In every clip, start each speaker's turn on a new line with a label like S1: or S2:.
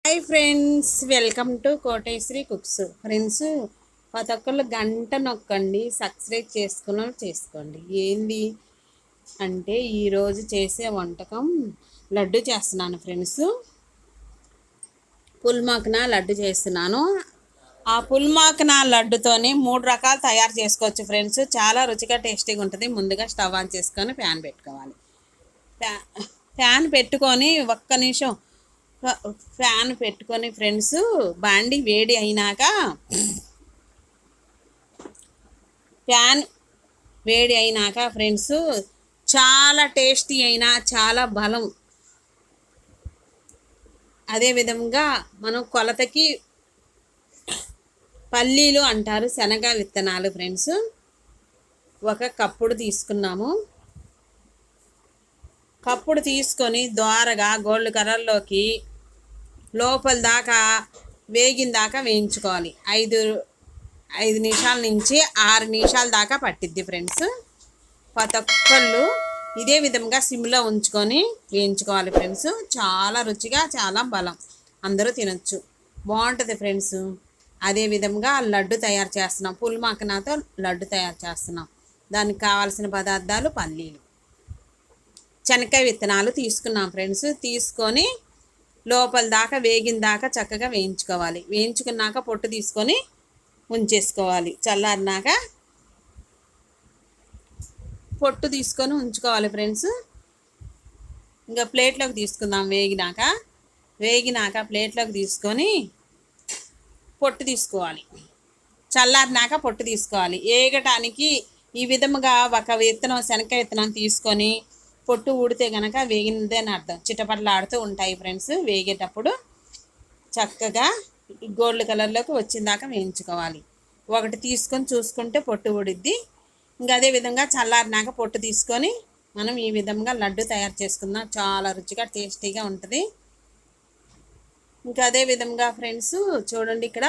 S1: Hi friends, welcome to Koteswari cooks. Friends, ప్రతి ఒక్కళ్ళు గంట నొక్కండి, సబ్స్క్రైబ్ చేసుకోండి. ఏంది అంటే ఈరోజు చేసే వంటకం లడ్డు చేస్తున్నాను ఫ్రెండ్స్. పుల్మాకన లడ్డు చేస్తున్నాను. ఆ పుల్మాకన లడ్డుతోని 3 రకాలు తయారు చేసుకోవచ్చు ఫ్రెండ్స్. చాలా రుచిగా టేస్టీగా ఉంటుంది. ముందుగా స్టవ్ ఆన్ చేసుకొని ప్యాన్ పెట్టుకోవాలి. ప్యాన్ పెట్టుకొని ఒక్క నిమిషం ఫ్యాన్ పెట్టుకొని ఫ్రెండ్స్, బాండి వేడి అయినాక ఫ్రెండ్స్, చాలా టేస్టీ అయినా చాలా బలం. అదేవిధంగా మనం కొలతకి పల్లీలు అంటారు, శనగ విత్తనాలు ఫ్రెండ్స్. ఒక కప్పుడు తీసుకున్నాము. కప్పుడు తీసుకొని ద్వారగా గోల్డ్ కలర్లోకి లోపల దాకా వేగిన దాకా వేయించుకోవాలి. 5 నిమిషాల నుంచి 6 నిమిషాల దాకా పట్టిద్ది ఫ్రెండ్స్. ప్రతి ఒక్కళ్ళు ఇదే విధంగా సిమ్లో ఉంచుకొని వేయించుకోవాలి ఫ్రెండ్స్. చాలా రుచిగా చాలా బలం, అందరూ తినొచ్చు, బాగుంటుంది ఫ్రెండ్స్. అదేవిధంగా లడ్డు తయారు చేస్తున్నాం, పుల్మాకనాతో లడ్డు తయారు చేస్తున్నాం. దానికి కావాల్సిన పదార్థాలు పల్లీలు, శనక్కాయ విత్తనాలు తీసుకున్నాం ఫ్రెండ్స్. తీసుకొని లోపల దాకా వేగిన దాకా చక్కగా వేయించుకోవాలి. వేయించుకున్నాక పొట్టు తీసుకొని ఉంచేసుకోవాలి. చల్లారినాక పొట్టు తీసుకొని ఉంచుకోవాలి ఫ్రెండ్స్. ఇంకా ప్లేట్లోకి తీసుకుందాం. వేగినాక ప్లేట్లోకి తీసుకొని పొట్టు తీసుకోవాలి. చల్లారినాక పొట్టు తీసుకోవాలి. వేగటానికి ఈ విధముగా ఒక విత్తనం, శనక్కాయ విత్తనం తీసుకొని పొట్టు ఊడితే కనుక వేగిందే అని అర్థం. చిటపటలాడుతూ ఉంటాయి ఫ్రెండ్స్. వేగేటప్పుడు చక్కగా గోల్డ్ కలర్లోకి వచ్చిందాకా వేయించుకోవాలి. ఒకటి తీసుకొని చూసుకుంటే పొట్టు ఊడిద్ది. ఇంకా అదేవిధంగా చల్లారినాక పొట్టు తీసుకొని మనం ఈ విధంగా లడ్డు తయారు చేసుకుందాం. చాలా రుచిగా టేస్టీగా ఉంటుంది. ఇంకా అదేవిధంగా ఫ్రెండ్స్ చూడండి, ఇక్కడ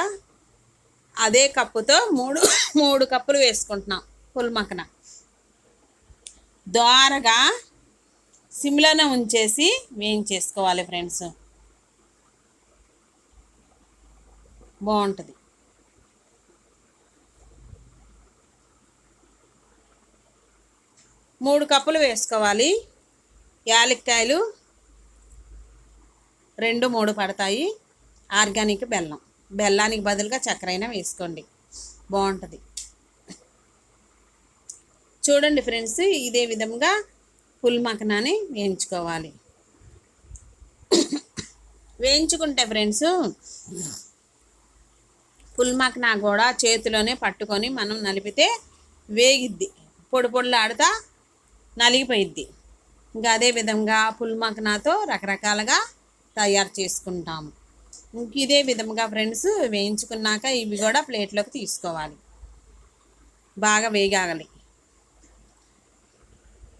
S1: అదే కప్పుతో మూడు కప్పులు వేసుకుంటున్నాం పుల్మకన. ద్వారగా సిమ్లోనే ఉంచేసి వేయించేసుకోవాలి ఫ్రెండ్స్, బాగుంటుంది. మూడు కప్పులు వేసుకోవాలి. యాలక్కాయలు 2-3 పడతాయి. ఆర్గానిక్ బెల్లానికి బదులుగా చక్కెర అయినా వేసుకోండి, బాగుంటుంది. చూడండి ఫ్రెండ్స్, ఇదే విధంగా పుల్మకనాన్ని వేయించుకోవాలి. వేయించుకుంటే ఫ్రెండ్స్, పుల్మకనా కూడా చేతిలోనే పట్టుకొని మనం నలిపితే వేగిద్ది, పొడిలాడుతా నలిగిపోయిద్ది. ఇంకా అదేవిధంగా పుల్మకనాతో రకరకాలుగా తయారు చేసుకుంటాము. ఇంక ఇదే విధంగా ఫ్రెండ్స్ వేయించుకున్నాక ఇవి కూడా ప్లేట్లోకి తీసుకోవాలి. బాగా వేగాలి.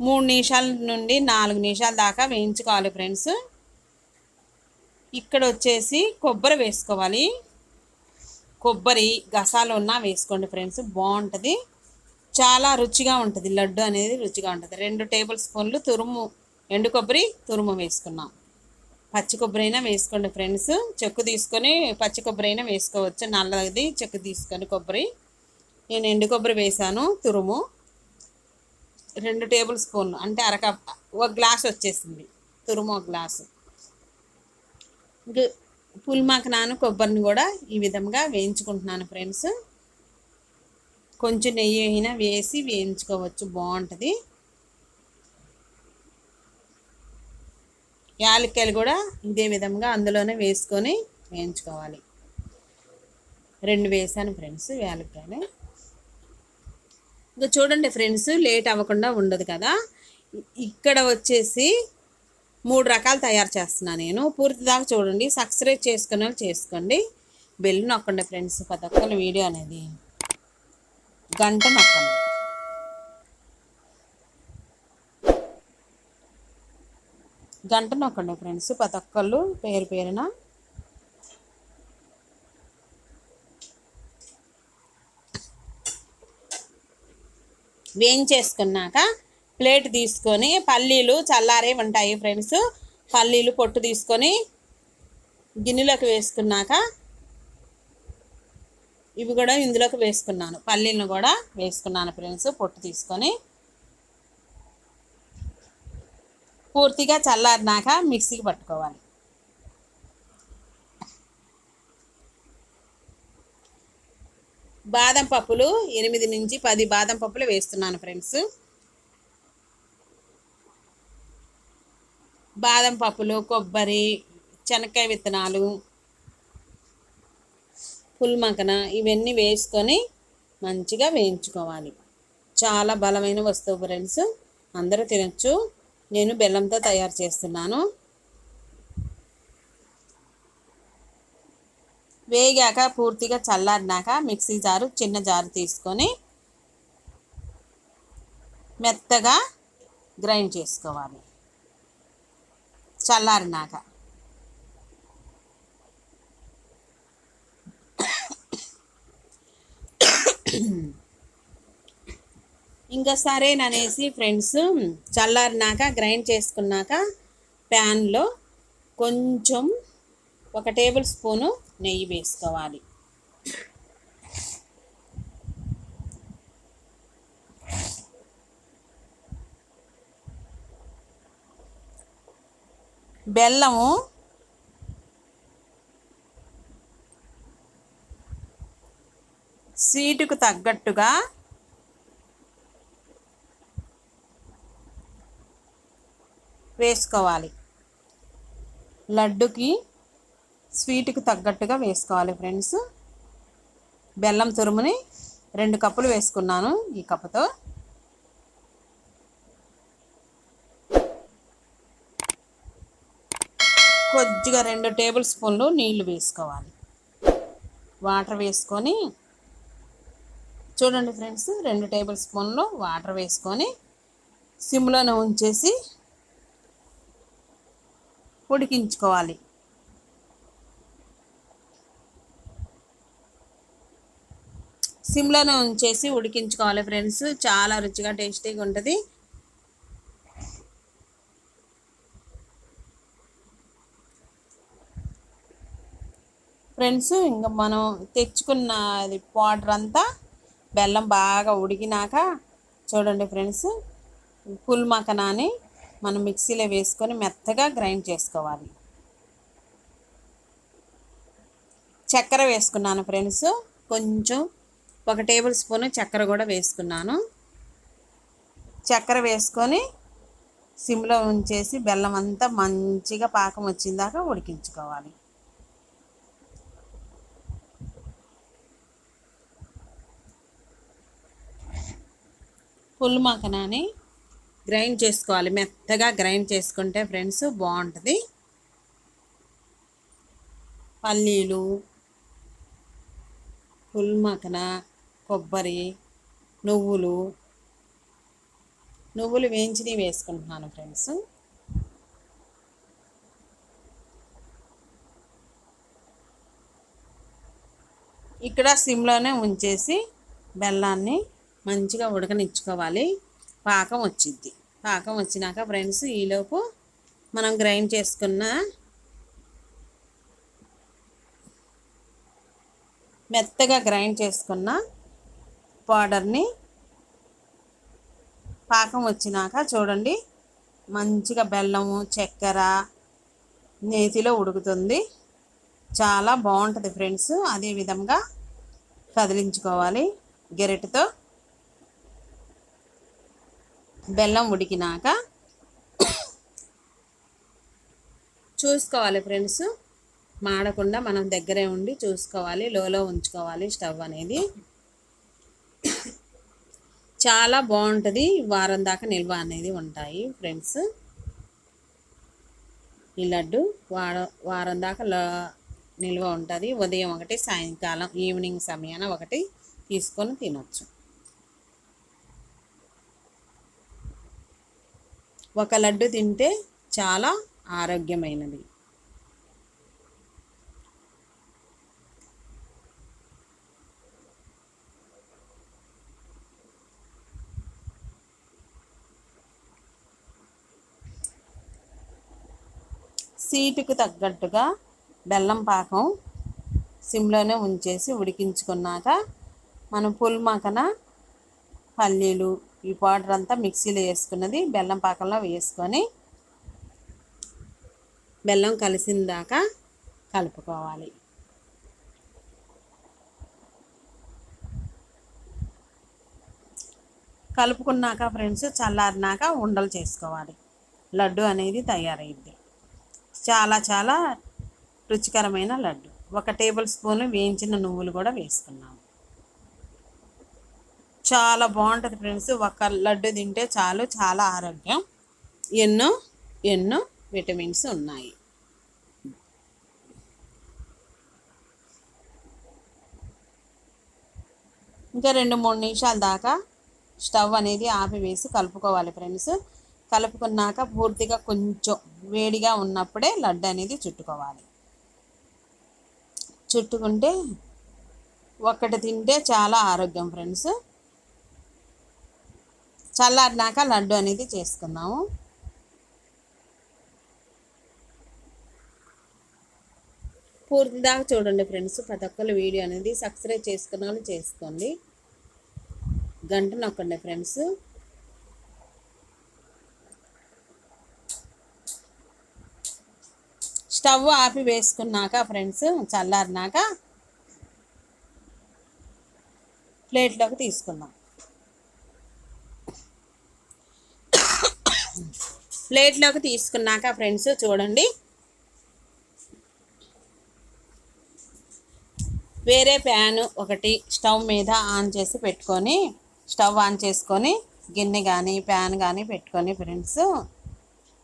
S1: 3 నిమిషాల నుండి 4 నిమిషాల దాకా వేయించుకోవాలి ఫ్రెండ్స్. ఇక్కడ వచ్చేసి కొబ్బరి వేసుకోవాలి. కొబ్బరి గసాలు ఉన్నా వేసుకోండి ఫ్రెండ్స్, బాగుంటుంది. చాలా రుచిగా ఉంటుంది. లడ్డు అనేది రుచిగా ఉంటుంది. 2 టేబుల్ స్పూన్లు ఎండు కొబ్బరి తురుము వేసుకున్నాం. పచ్చి కొబ్బరి అయినా వేసుకోండి ఫ్రెండ్స్. చెక్కు తీసుకొని పచ్చి కొబ్బరి అయినా వేసుకోవచ్చు. నల్లది చెక్కు తీసుకొని కొబ్బరి. నేను ఎండు కొబ్బరి వేసాను. తురుము 2 టేబుల్ స్పూన్లు అంటే అరకప్, 1 గ్లాస్ వచ్చేసింది. తురుము 1 గ్లాసు. పుల్మకనాను కొబ్బరిని కూడా ఈ విధంగా వేయించుకుంటున్నాను ఫ్రెండ్స్. కొంచెం నెయ్యి అయినా వేసి వేయించుకోవచ్చు, బాగుంటుంది. యాలక్కాయలు కూడా ఇదే విధంగా అందులోనే వేసుకొని వేయించుకోవాలి. 2 వేసాను ఫ్రెండ్స్ యాలక్కాయలు. ఇంకా చూడండి ఫ్రెండ్స్, లేట్ అవ్వకుండా ఉండదు కదా. ఇక్కడ వచ్చేసి 3 రకాలు తయారు చేస్తున్నాను నేను. పూర్తి దాకా చూడండి. సబ్స్క్రైబ్ చేసుకున్న చేసుకోండి. బెల్ నొక్కండి ఫ్రెండ్స్. ప్రతి ఒక్కరి వీడియో అనేది గంట నొక్కండి. ఫ్రెండ్స్, ప్రతి ఒక్కళ్ళు పేరున వేయించేసుకున్నాక ప్లేట్ తీసుకొని పల్లీలు చల్లారే ఉంటాయి ఫ్రెండ్స్. పల్లీలు పొట్టు తీసుకొని గిన్నెలోకి వేసుకున్నాక ఇవి కూడా ఇందులోకి వేసుకున్నాను, పల్లీలను కూడా వేసుకున్నాను ఫ్రెండ్స్. పొట్టు తీసుకొని పూర్తిగా చల్లారినాక మిక్సీకి పట్టుకోవాలి. బాదం పప్పులు 8 నుంచి 10 బాదం పప్పులు వేస్తున్నాను ఫ్రెండ్స్. బాదం పప్పులు, కొబ్బరి, శనక్కాయ విత్తనాలు, పుల్మకన ఇవన్నీ వేసుకొని మంచిగా వేయించుకోవాలి. చాలా బలమైన వస్తువు ఫ్రెండ్స్, అందరూ తినచ్చు. నేను బెల్లంతో తయారు చేస్తున్నాను. వేగాక పూర్తిగా చల్లారినాక మిక్సీ జారు, చిన్న జారు తీసుకొని మెత్తగా గ్రైండ్ చేసుకోవాలి చల్లారినాక. ఇంకా సరేననేసి ఫ్రెండ్స్ చల్లారినాక గ్రైండ్ చేసుకున్నాక ప్యాన్లో కొంచెం 1 టేబుల్ స్పూను నెయ్యి వేసుకోవాలి. బెల్లము స్వీటుకు తగ్గట్టుగా వేసుకోవాలి. లడ్డుకి స్వీట్కి తగ్గట్టుగా వేసుకోవాలి ఫ్రెండ్స్. బెల్లం తురుముని 2 కప్పులు వేసుకున్నాను ఈ కప్పుతో. కొద్దిగా 2 టేబుల్ స్పూన్లు నీళ్లు వేసుకోవాలి. వాటర్ వేసుకొని చూడండి ఫ్రెండ్స్, 2 టేబుల్ స్పూన్లు వాటర్ వేసుకొని సిమ్లోనే ఉంచేసి ఉడికించుకోవాలి. సిమ్లోనే ఉంచేసి ఉడికించుకోవాలి ఫ్రెండ్స్. చాలా రుచిగా టేస్టీగా ఉంటుంది. ఫ్రెండ్స్ ఇంకా మనం తెచ్చుకున్న పౌడర్ అంతా బెల్లం బాగా ఉడికినాక చూడండి ఫ్రెండ్స్, పుల్ మకనాని మనం మిక్సీలో వేసుకొని మెత్తగా గ్రైండ్ చేసుకోవాలి. చక్కెర వేసుకున్నాను ఫ్రెండ్స్, కొంచెం 1 టేబుల్ స్పూన్ చక్కెర కూడా వేసుకున్నాను. చక్కెర వేసుకొని సిమ్లో ఉంచేసి బెల్లం అంతా మంచిగా పాకం వచ్చిందాకా ఉడికించుకోవాలి. పుల్ మకనాని గ్రైండ్ చేసుకోవాలి. మెత్తగా గ్రైండ్ చేసుకుంటే ఫ్రెండ్స్ బాగుంటుంది. పల్లీలు, పుల్ మకన, కొబ్బరి, నువ్వులు వేయించి వేసుకుంటున్నాను ఫ్రెండ్స్. ఇక్కడ సిమ్లోనే ఉంచేసి బెల్లాన్ని మంచిగా ఉడకనిచ్చుకోవాలి. పాకం వచ్చింది. పాకం వచ్చినాక ఫ్రెండ్స్ ఈలోపు మనం గ్రైండ్ చేసుకున్న మెత్తగా గ్రైండ్ చేసుకున్న పౌడర్ని పాకం వచ్చినాక చూడండి మంచిగా బెల్లము, చక్కెర నేతిలో ఉడుకుతుంది. చాలా బాగుంటుంది ఫ్రెండ్స్. అదే విధంగా కదిలించుకోవాలి గెరెట్తో. బెల్లం ఉడికినాక చూసుకోవాలి ఫ్రెండ్స్, మాడకుండా మనం దగ్గరే ఉండి చూసుకోవాలి. లోలో ఉంచుకోవాలి స్టవ్ అనేది. చాలా బాగుంటుంది. వారం దాకా నిల్వ అనేది ఉంటాయి ఫ్రెండ్స్. ఈ లడ్డు వారం దాకా నిల్వ ఉంటుంది. ఉదయం 1, సాయంకాలం ఈవినింగ్ సమయాన 1 తీసుకొని తినొచ్చు. ఒక లడ్డు తింటే చాలా ఆరోగ్యమైనది. సీటుకు తగ్గట్టుగా బెల్లం పాకం సిమ్లోనే ఉంచేసి ఉడికించుకున్నాక మనం పుల్మాకన పల్లీలు ఈ పౌడర్ అంతా మిక్సీలో వేసుకున్నది బెల్లం పాకంలో వేసుకొని బెల్లం కలిసిన దాకా కలుపుకోవాలి. కలుపుకున్నాక ఫ్రెండ్స్ చల్లారినాక ఉండలు చేసుకోవాలి. లడ్డు అనేది తయారైంది. చాలా రుచికరమైన లడ్డు. 1 టేబుల్ స్పూన్ వేయించిన నువ్వులు కూడా వేసుకున్నాము. చాలా బాగుంటుంది ఫ్రెండ్స్. ఒక లడ్డు తింటే చాలు, చాలా ఆరోగ్యం. ఎన్నో విటమిన్స్ ఉన్నాయి. ఇంకా 2-3 నిమిషాల దాకా స్టవ్ అనేది ఆపివేసి కలుపుకోవాలి ఫ్రెండ్స్. కలుపుకున్నాక పూర్తిగా కొంచెం వేడిగా ఉన్నప్పుడే లడ్డు అనేది చుట్టుకోవాలి. చుట్టుకుంటే ఒక్కటి తింటే చాలా ఆరోగ్యం ఫ్రెండ్స్. చల్లారినాక లడ్డు అనేది చేసుకుందాము. పూర్తి దాకా చూడండి ఫ్రెండ్స్. ప్రతి ఒక్కరు వీడియో అనేది సబ్స్క్రైబ్ చేసుకున్న వాళ్ళు చేసుకోండి. గంట నొక్కండి ఫ్రెండ్స్. స్టవ్ ఆపి వేసుకున్నాక ఫ్రెండ్స్ చల్లారినాక ప్లేట్లోకి తీసుకుందాం. ప్లేట్లోకి తీసుకున్నాక ఫ్రెండ్స్ చూడండి, వేరే ప్యాన్ ఒకటి స్టవ్ మీద ఆన్ చేసి పెట్టుకొని, స్టవ్ ఆన్ చేసుకొని గిన్నె కానీ ప్యాన్ కానీ పెట్టుకొని ఫ్రెండ్స్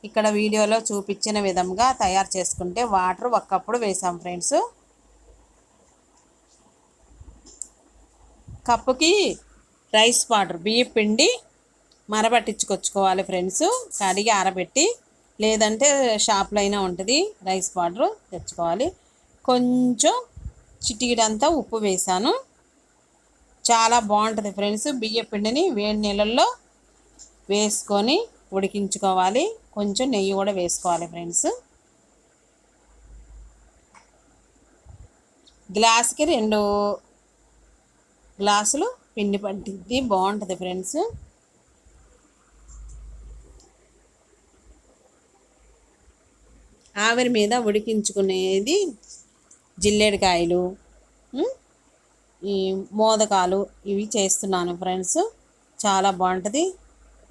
S1: ఇక్కడ వీడియోలో చూపించిన విధంగా తయారు చేసుకుంటే వాటర్ 1 కప్పుడు వేసాం ఫ్రెండ్స్. కప్పుకి రైస్ పౌడర్ బియ్యం పిండి మరబట్టించుకొచ్చుకోవాలి ఫ్రెండ్స్. కడిగి ఆరబెట్టి, లేదంటే షాప్లో అయినా ఉంటుంది రైస్ పౌడర్ తెచ్చుకోవాలి. కొంచెం చిటికెడంతా ఉప్పు వేసాను. చాలా బాగుంటుంది ఫ్రెండ్స్. బియ్యం పిండిని వేడి నీళ్ళల్లో వేసుకొని ఉడికించుకోవాలి. కొంచెం నెయ్యి కూడా వేసుకోవాలి ఫ్రెండ్స్. గ్లాస్కి 2 గ్లాసులు పిండి పట్టింది. బాగుంటుంది ఫ్రెండ్స్. ఆవిరి మీద ఉడికించుకునేది జిల్లేడికాయలు, ఈ మోదకాలు ఇవి చేస్తున్నాను ఫ్రెండ్స్. చాలా బాగుంటుంది.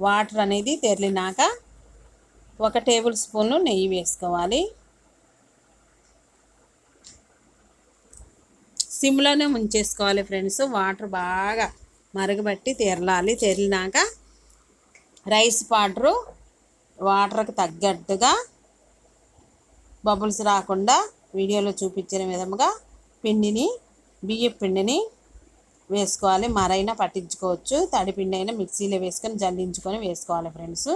S1: వాటర్ అనేది తెరిలినాక 1 టేబుల్ స్పూన్ నెయ్యి వేసుకోవాలి. సిమ్లోనే ఉంచేసుకోవాలి ఫ్రెండ్స్. వాటర్ బాగా మరగబట్టి తెరలాలి. తెరిలినాక రైస్ పౌడరు వాటర్కి తగ్గట్టుగా బబుల్స్ రాకుండా వీడియోలో చూపించిన విధముగా బియ్యం పిండిని వేసుకోవాలి. మరైనా పట్టించుకోవచ్చు, తడి పిండి అయినా మిక్సీలో వేసుకొని జల్లించుకొని వేసుకోవాలి ఫ్రెండ్స్.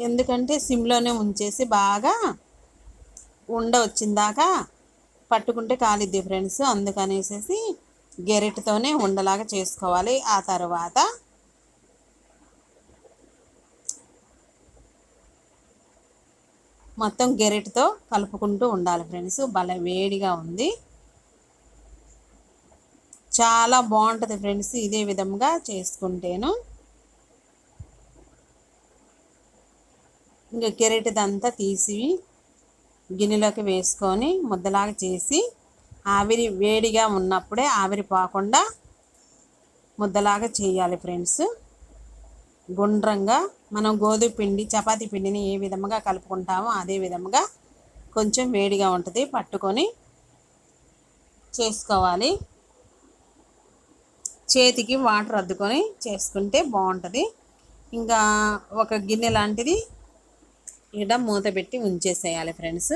S1: ఎందుకంటే సిమ్లోనే ఉంచేసి బాగా వచ్చిందాకా పట్టుకుంటే కాలిద్ది ఫ్రెండ్స్. అందుకనేసి గెరెట్తోనే ఉండలాగా చేసుకోవాలి. ఆ తర్వాత మొత్తం గెరెట్తో కలుపుకుంటూ ఉండాలి ఫ్రెండ్స్. భలే వేడిగా ఉంది, చాలా బాగుంటుంది ఫ్రెండ్స్. ఇదే విధంగా చేసుకుంటేను ఇంకా గెరెట్దంతా తీసి గిన్నెలోకి వేసుకొని ముద్దలాగా చేసి ఆవిరి వేడిగా ఉన్నప్పుడే ఆవిరి పోకుండా ముద్దలాగా చేయాలి ఫ్రెండ్స్. గుండ్రంగా మనం గోధుమ పిండి చపాతీ పిండిని ఏ విధంగా కలుపుకుంటామో అదే విధంగా కొంచెం వేడిగా ఉంటుంది పట్టుకొని చేసుకోవాలి. చేతికి వాటర్ అద్దుకొని చేసుకుంటే బాగుంటుంది. ఇంకా ఒక గిన్నె లాంటిది ఇక్కడ మూత పెట్టి ఉంచేసేయాలి ఫ్రెండ్స్.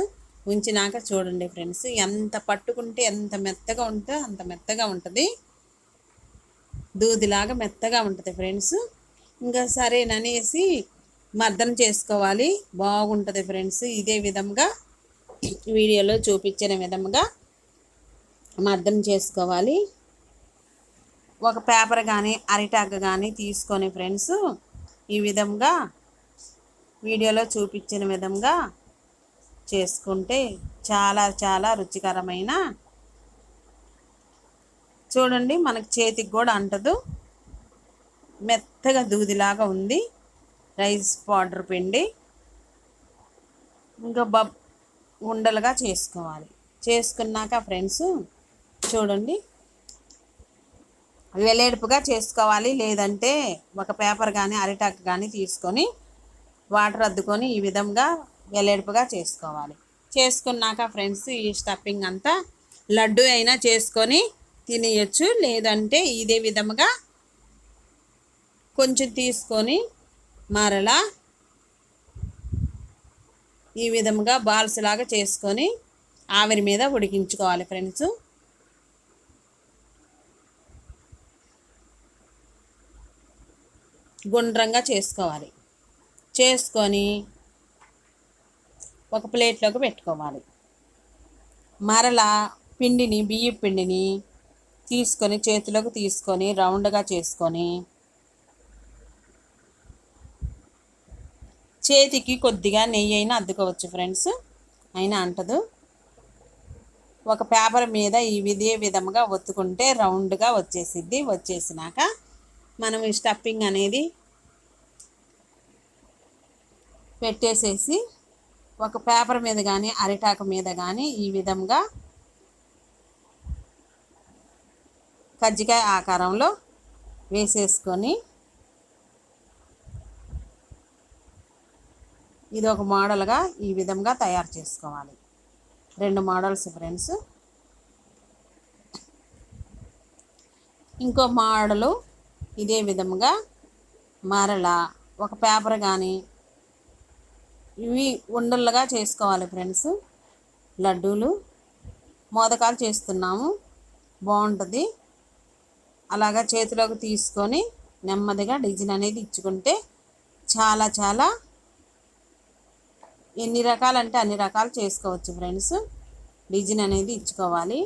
S1: ఉంచినాక చూడండి ఫ్రెండ్స్, ఎంత పట్టుకుంటే ఎంత మెత్తగా ఉంటుందో అంత మెత్తగా ఉంటుంది. దూదిలాగా మెత్తగా ఉంటుంది ఫ్రెండ్స్. ఇంకా సరేననేసి మర్దన చేసుకోవాలి. బాగుంటుంది ఫ్రెండ్స్. ఇదే విధంగా వీడియోలో చూపించిన విధంగా మర్దన చేసుకోవాలి. ఒక పేపర్ కానీ అరిటాకు కానీ తీసుకొని ఫ్రెండ్స్ ఈ విధంగా వీడియోలో చూపించిన విధంగా చేసుకుంటే చాలా చాలా రుచికరమైన, చూడండి మనకు చేతికి కూడా అంటదు, మెత్తగా దూదిలాగా ఉంది రైస్ పౌడర్ పిండి. ఇంకా ఉండలుగా చేసుకోవాలి. చేసుకున్నాక ఫ్రెండ్స్ చూడండి, వెలేడుపుగా చేసుకోవాలి. లేదంటే ఒక పేపర్ కానీ అరిటాకు కానీ తీసుకొని వాటర్ అద్దుకొని ఈ విధంగా వెలేడుపుగా చేసుకోవాలి. చేసుకున్నాక ఫ్రెండ్స్ ఈ స్టఫింగ్ అంతా లడ్డు అయినా చేసుకొని తినేయచ్చు. లేదంటే ఇదే విధముగా కొంచెం తీసుకొని మరలా ఈ విధముగా బాల్స్ లాగా చేసుకొని ఆవిరి మీద ఉడికించుకోవాలి ఫ్రెండ్స్. గుండ్రంగా చేసుకోవాలి. చేసుకొని ఒక ప్లేట్లోకి పెట్టుకోవాలి. మరలా పిండిని, బియ్యం పిండిని తీసుకొని చేతిలోకి తీసుకొని రౌండ్గా చేసుకొని చేతికి కొద్దిగా నెయ్యి అయినా అద్దుకోవచ్చు ఫ్రెండ్స్, అయినా అంటదు. ఒక పేపర్ మీద ఇదే విధంగా ఒత్తుకుంటే రౌండ్గా వచ్చేసిద్ది. వచ్చేసినాక మనం ఈ స్టఫింగ్ అనేది పెట్టేసేసి ఒక పేపర్ మీద కానీ అరిటాకు మీద కానీ ఈ విధంగా కజ్జికాయ ఆకారంలో వేసేసుకొని ఇది ఒక మోడల్గా ఈ విధంగా తయారు చేసుకోవాలి. 2 మోడల్స్ ఫ్రెండ్స్. ఇంకో మోడలు ఇదే విధంగా మరలా ఒక పేపర్ కానీ ఇవి ఉండలుగా చేసుకోవాలి ఫ్రెండ్స్. లడ్డూలు మోదకాలు చేస్తున్నాము, బాగుంటుంది. అలాగా చేతిలోకి తీసుకొని నెమ్మదిగా డిజైన్ అనేది ఇచ్చుకుంటే చాలా చాలా ఎన్ని రకాలంటే అన్ని రకాలు చేసుకోవచ్చు ఫ్రెండ్స్. డిజైన్ అనేది ఇచ్చుకోవాలి,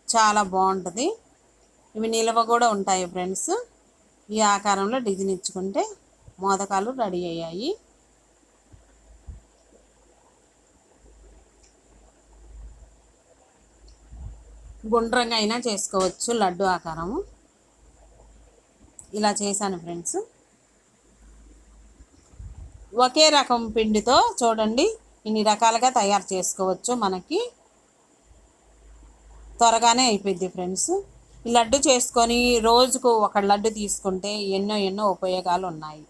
S1: చాలా బాగుంటుంది. ఇవి నిల్వ కూడా ఉంటాయి ఫ్రెండ్స్. ఈ ఆకారంలో డిజైన్ ఇచ్చుకుంటే మోదకాలు రెడీ అయ్యాయి. గుండ్రంగా అయినా చేసుకోవచ్చు లడ్డు ఆకారము. ఇలా చేశాను ఫ్రెండ్స్. ఒకే రకం పిండితో చూడండి ఇన్ని రకాలుగా తయారు చేసుకోవచ్చు. మనకి త్వరగానే అయిపోద్ది ఫ్రెండ్స్. ఈ లడ్డు చేసుకొని రోజుకు ఒక లడ్డు తీసుకుంటే ఎన్నో ఉపయోగాలు ఉన్నాయి.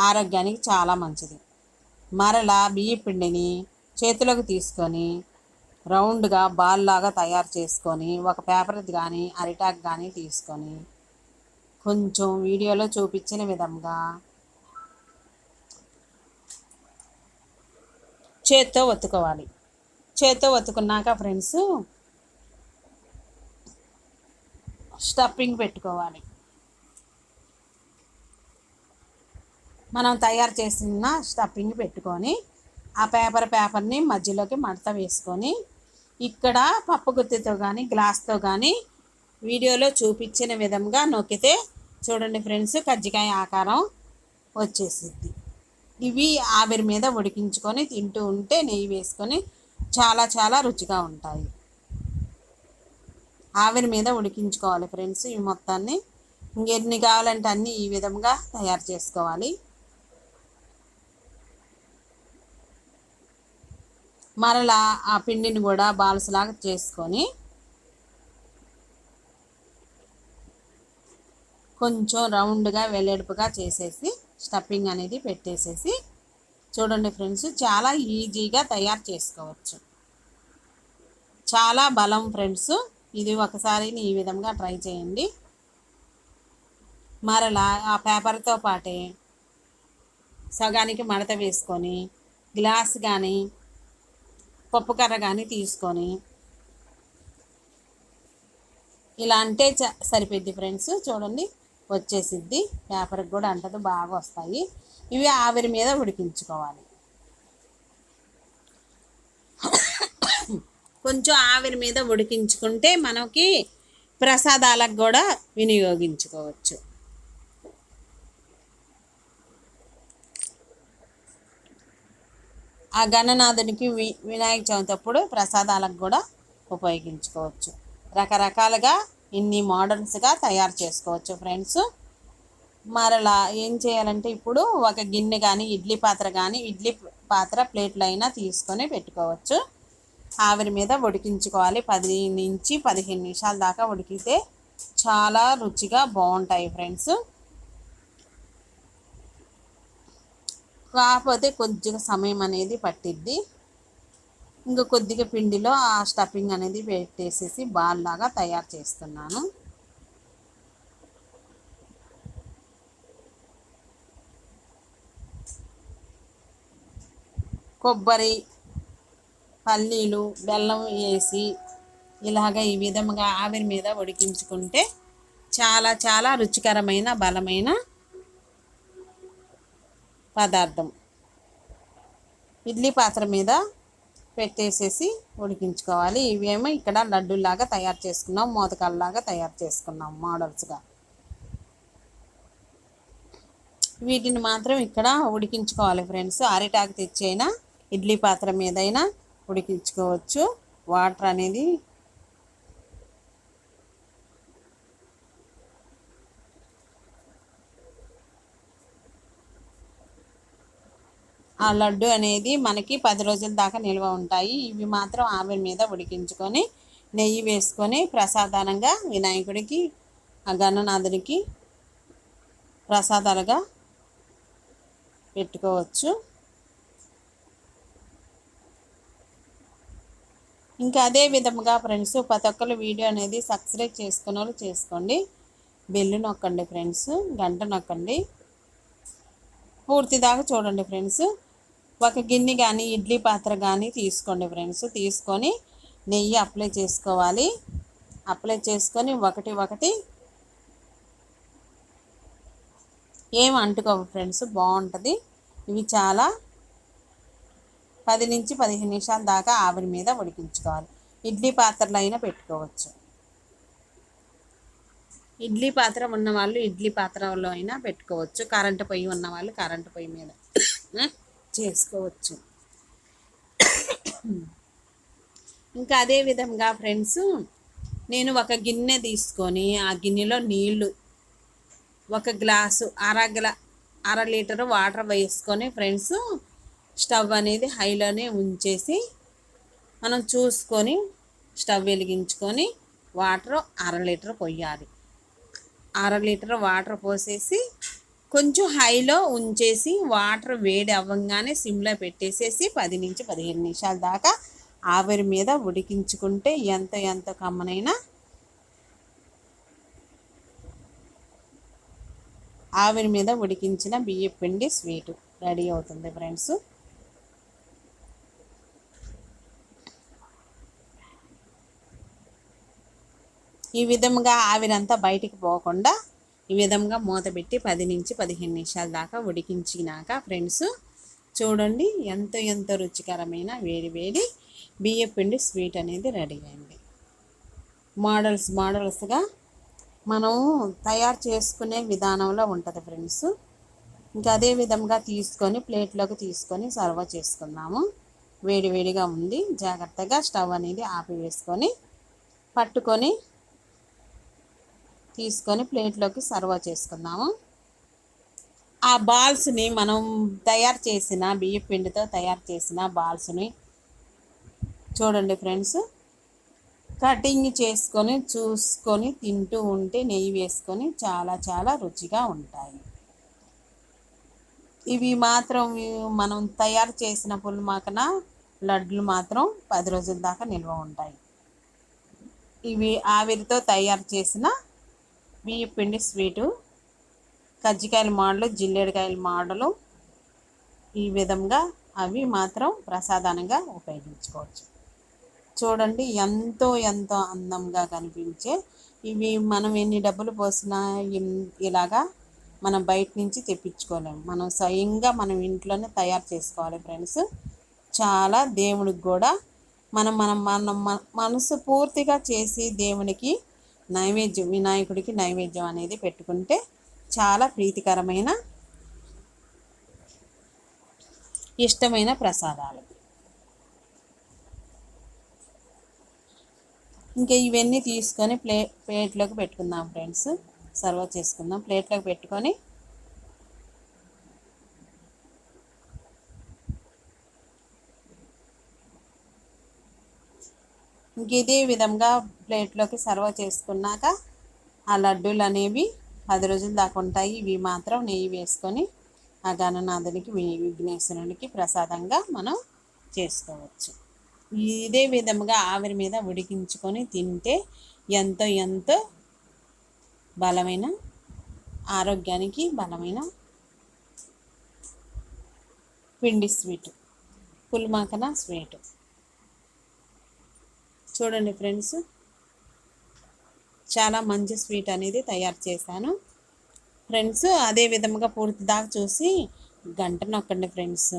S1: ఆరోగ్యానికి చాలా మంచిది. మరలా బియ్య పిండిని చేతిలోకి తీసుకొని రౌండ్గా బాల్ లాగా తయారు చేసుకొని ఒక పేపర్ కానీ అరిటాక్ కానీ తీసుకొని కొంచెం వీడియోలో చూపించిన విధంగా చేత్తో ఒత్తుకోవాలి. చేత్తో ఒత్తుకున్నాక ఫ్రెండ్స్ స్టఫింగ్ పెట్టుకోవాలి. మనం తయారు చేసిన స్టఫింగ్ పెట్టుకొని ఆ పేపర్ని మధ్యలోకి మడత వేసుకొని ఇక్కడ పప్పు గుత్తితో కానీ గ్లాస్తో కానీ వీడియోలో చూపించిన విధంగా నొక్కితే చూడండి ఫ్రెండ్స్ కజ్జికాయ ఆకారం వచ్చేసిద్ది. ఇవి ఆవిరి మీద ఉడికించుకొని తింటూ ఉంటే నెయ్యి వేసుకొని చాలా చాలా రుచిగా ఉంటాయి. ఆవిరి మీద ఉడికించుకోవాలి ఫ్రెండ్స్. ఈ మొత్తాన్ని ఇంకెన్ని కావాలంటే అన్నీ ఈ విధంగా తయారు చేసుకోవాలి. మరలా ఆ పిండిని కూడా బాల్స్ లాగా చేసుకొని కొంచెం రౌండ్గా వెల్లెడుపుగా చేసేసి స్టఫింగ్ అనేది పెట్టేసేసి చూడండి ఫ్రెండ్స్ చాలా ఈజీగా తయారు చేసుకోవచ్చు. చాలా బలం ఫ్రెండ్స్. ఇది ఒకసారి ఈ విధంగా ట్రై చేయండి. మరలా ఆ పేపర్తో పాటే సగానికి మడత వేసుకొని గ్లాస్ కానీ పప్పు కర్ర కానీ తీసుకొని ఇలా అంటే సరిపోద్ది ఫ్రెండ్స్. చూడండి వచ్చేసిద్ది. పేపర్కి కూడా అంటదు, బాగా వస్తాయి. ఇవి ఆవిరి మీద ఉడికించుకోవాలి. కొంచెం ఆవిరి మీద ఉడికించుకుంటే మనకి ప్రసాదాలకు కూడా వినియోగించుకోవచ్చు. ఆ గణనాథునికి వినాయక చవితి అప్పుడు ప్రసాదాలకు కూడా ఉపయోగించుకోవచ్చు. రకరకాలుగా ఇన్ని మోడల్స్గా తయారు చేసుకోవచ్చు ఫ్రెండ్స్. మరలా ఏం చేయాలంటే ఇప్పుడు ఒక గిన్నె కానీ ఇడ్లీ పాత్ర కానీ ఇడ్లీ పాత్ర ప్లేట్లు అయినా తీసుకొని పెట్టుకోవచ్చు. ఆవిరి మీద ఉడికించుకోవాలి. 10 నుంచి 15 నిమిషాల దాకా ఉడికితే చాలా రుచిగా బాగుంటాయి ఫ్రెండ్స్. కాకపోతే కొద్దిగా సమయం అనేది పట్టిద్ది. ఇంకా కొద్దిగా పిండిలో ఆ స్టఫింగ్ అనేది పెట్టేసేసి బాల్ లాగా తయారు చేస్తున్నాను. కొబ్బరి, పల్లీలు, బెల్లం వేసి ఇలాగ ఈ విధంగా ఆవిరి మీద ఉడికించుకుంటే చాలా చాలా రుచికరమైన బలమైన పదార్థం. ఇడ్లీ పాత్ర మీద పెట్టేసేసి ఉడికించుకోవాలి. ఇవేమో ఇక్కడ లడ్డూలాగా తయారు చేసుకున్నాం, మోదకాలలాగా తయారు చేసుకున్నాం మోడల్స్గా. వీటిని మాత్రం ఇక్కడ ఉడికించుకోవాలి ఫ్రెండ్స్. అరిటాకు తెచ్చైనా ఇడ్లీ పాత్ర మీదైనా ఉడికించుకోవచ్చు. వాటర్ అనేది ఆ లడ్డు అనేది మనకి 10 రోజుల దాకా నిల్వ ఉంటాయి. ఇవి మాత్రం ఆవిరి మీద ఉడికించుకొని నెయ్యి వేసుకొని ప్రసాదానంగా వినాయకుడికి, ఆ గణనాథునికి ప్రసాదాలుగా పెట్టుకోవచ్చు. ఇంకా అదే విధముగా ఫ్రెండ్స్ ప్రతి ఒక్కరు వీడియో అనేది సబ్స్క్రైబ్ చేసుకున్న వాళ్ళు చేసుకోండి. బెల్ నొక్కండి ఫ్రెండ్స్, గంట నొక్కండి. పూర్తి దాకా చూడండి ఫ్రెండ్స్. ఒక గిన్నె కానీ ఇడ్లీ పాత్ర కానీ తీసుకోండి ఫ్రెండ్స్. తీసుకొని నెయ్యి అప్లై చేసుకోవాలి. అప్లై చేసుకొని ఒకటి ఏం అంటుకోవు ఫ్రెండ్స్, బాగుంటుంది. ఇవి చాలా 10 నుంచి 15 నిమిషాల దాకా ఆవిరి మీద ఉడికించుకోవాలి. ఇడ్లీ పాత్రలో అయినా పెట్టుకోవచ్చు. ఇడ్లీ పాత్ర ఉన్న వాళ్ళు ఇడ్లీ పాత్రలో అయినా పెట్టుకోవచ్చు. కరెంటు పొయ్యి ఉన్న వాళ్ళు కరెంటు పొయ్యి మీద చేసుకోవచ్చు. ఇంకా అదే విధంగా ఫ్రెండ్స్ నేను ఒక గిన్నె తీసుకొని ఆ గిన్నెలో నీళ్ళు ఒక గ్లాసు అర లీటరు వాటర్ వేసుకొని ఫ్రెండ్స్ స్టవ్ అనేది హైలోనే ఉంచేసి మనం చూసుకొని స్టవ్ వెలిగించుకొని వాటర్ 1/2 లీటర్ పోయాలి. 1/2 లీటర్ వాటర్ పోసేసి కొంచెం హైలో ఉంచేసి వాటర్ వేడి అవ్వగానే సిమ్లో పెట్టేసేసి 10 నుంచి 15 నిమిషాల దాకా ఆవిరి మీద ఉడికించుకుంటే ఎంత కమ్మనైనా ఆవిరి మీద ఉడికించిన బియ్యం పిండి స్వీటు రెడీ అవుతుంది ఫ్రెండ్స్. ఈ విధంగా ఆవిరంతా బయటికి పోకుండా ఈ విధంగా మూత పెట్టి 10 నుంచి 15 నిమిషాల దాకా ఉడికించినాక ఫ్రెండ్స్ చూడండి ఎంతో రుచికరమైన వేడి బియ్యం పిండి స్వీట్ అనేది రెడీ అయింది. మోడల్స్గా మనం తయారు చేసుకునే విధానంలో ఉంటుంది ఫ్రెండ్స్. ఇంకా అదే విధంగా తీసుకొని ప్లేట్లోకి తీసుకొని సర్వ్ చేసుకుందాము. వేడిగా ఉంది. జాగ్రత్తగా స్టవ్ అనేది ఆపివేసుకొని పట్టుకొని తీసుకొని ప్లేట్లోకి సర్వ్ చేసుకుందాము. ఆ బాల్స్ని మనం తయారు చేసిన బియ్యం పిండితో తయారు చేసిన బాల్స్ని చూడండి ఫ్రెండ్స్, కటింగ్ చేసుకొని చూసుకొని తింటూ ఉంటే నెయ్యి వేసుకొని చాలా రుచిగా ఉంటాయి. ఇవి మాత్రం మనం తయారు చేసిన పుల్మాకన లడ్లు మాత్రం 10 రోజుల దాకా నిల్వ ఉంటాయి. ఇవి ఆవిరితో తయారు చేసిన బియ్యం పిండి స్వీటు, కజ్జికాయల మోడలు, జిల్లేడుకాయల మోడలు, ఈ విధంగా అవి మాత్రం ప్రసాదానంగా ఉపయోగించుకోవచ్చు. చూడండి ఎంతో అందంగా కనిపించే ఇవి మనం ఎన్ని డబ్బులు పోసినా ఇలాగా మనం బయట నుంచి తెప్పించుకోలేము. మనం స్వయంగా మనం ఇంట్లోనే తయారు చేసుకోవాలి ఫ్రెండ్స్. చాలా దేవుడికి కూడా మనం మనసు పూర్తిగా చేసి దేవునికి నైవేద్యం, వినాయకుడికి నైవేద్యం అనేది పెట్టుకుంటే చాలా ప్రీతికరమైన ఇష్టమైన ప్రసాదాలు. ఇంకా ఇవన్నీ తీసుకొని ప్లేట్లోకి పెట్టుకుందాం ఫ్రెండ్స్. సర్వ్ చేసుకుందాం. ప్లేట్లోకి పెట్టుకొని ఇంక ఇదే విధంగా ప్లేట్లోకి సర్వ్ చేసుకున్నాక ఆ లడ్డూలు అనేవి 10 రోజుల దాకా ఉంటాయి. ఇవి మాత్రం నెయ్యి వేసుకొని ఆ గణనాథునికి విఘ్నేశ్వరునికి ప్రసాదంగా మనం చేసుకోవచ్చు. ఇదే విధముగా ఆవిరి మీద ఉడికించుకొని తింటే ఎంతో ఎంతో బలమైన, ఆరోగ్యానికి బలమైన పిండి స్వీటు, పులిమాకన స్వీటు. చూడండి ఫ్రెండ్స్, చాలా మంచి స్వీట్ అనేది తయారు చేశాను ఫ్రెండ్స్. అదే విధముగా పూర్తి దాకా చూసి గంట నొక్కండి ఫ్రెండ్స్.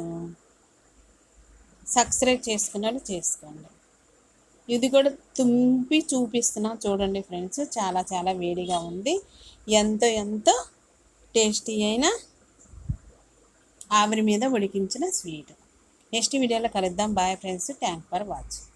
S1: సబ్స్క్రైబ్ చేసుకున్న చేసుకోండి. ఇది కూడా తుంపి చూపిస్తున్నా చూడండి ఫ్రెండ్స్. చాలా చాలా వేడిగా ఉంది. ఎంతో ఎంతో టేస్టీ అయిన ఆవిరి మీద ఉడికించిన స్వీట్. నెక్స్ట్ వీడియోలో కలుద్దాం. Bye friends. Thank for watching.